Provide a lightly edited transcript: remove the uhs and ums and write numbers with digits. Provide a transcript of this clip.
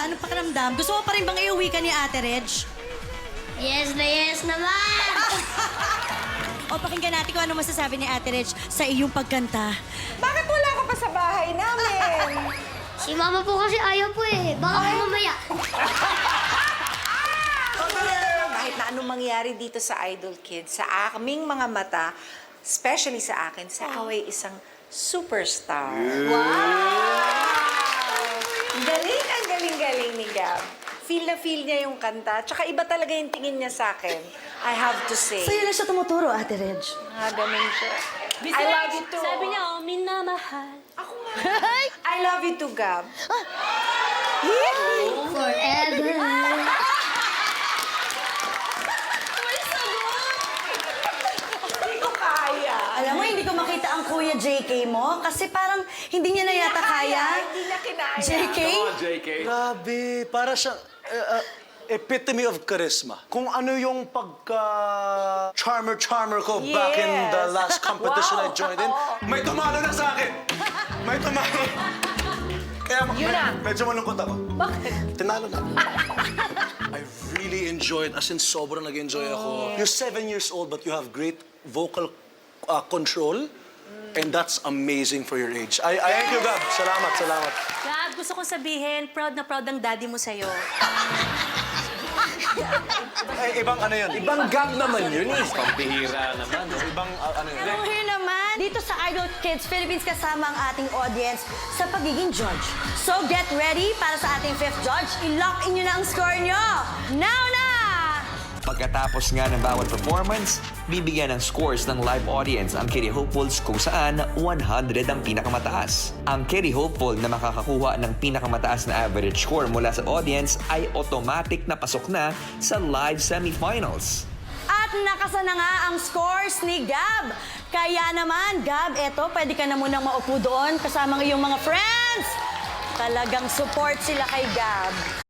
Ano pakiramdam? Gusto mo pa rin bang iuwi ka ni Ate Reg? Yes na yes naman! O pakinggan natin kung ano masasabi ni Ate Reg sa iyong pagkanta. Bakit wala ka pa sa bahay namin? Si Mama po kasi ayaw po eh. Baka po mamaya. Kahit na anong mangyari dito sa Idol Kids, sa aming mga mata, especially sa akin, si Away isang superstar. Wow! Ang galing-galing ni Gab. Feel na feel niya yung kanta. Tsaka iba talaga yung tingin niya sa akin. I have to say. Sa'yo lang siya tumuturo, Ate Reg. Ganun siya. I love you too. Sabi niya, oh, minamahal. Ako nga. I love you too, Gab. Forever. Hindi ko kaya. Alam mo, hindi ko makita ang Kuya JK mo kasi parang hindi niya na yata kaya. Hindi niya kinaya. JK? JK. Grabe, para siyang epitome of charisma. Kung ano yung pagka-charmer ko back in the last competition I joined in, may tumalo na sa akin. May tumalo. Kaya medyo malungkot ako. Bakit? Tinalo na. I really enjoyed, as in sobrang nag-enjoy ako. You're 7 years old but you have great vocal control. And that's amazing for your age. I thank you, Gab. Salamat. Gab, gusto kong sabihin, proud na proud ang daddy mo sa'yo. Ibang ano yun? Ibang Gab naman yun eh. Pampihira naman. Ibang ano yun? Pero here naman, dito sa Idol Kids Philippines kasama ang ating audience sa pagiging judge. So get ready para sa ating 5th judge. I-lock in nyo na ang score nyo. Now na! Pagkatapos nga ng bawat performance, bibigyan ng scores ng live audience ang Kitty Hopefuls kung saan 100 ang pinakamataas. Ang Kitty Hopeful na makakakuha ng pinakamataas na average score mula sa audience ay automatic na pasok na sa live semifinals. At nakasa na nga ang scores ni Gab. Kaya naman, Gab, eto, pwede ka na munang maupo doon kasama ng iyong mga friends. Talagang support sila kay Gab.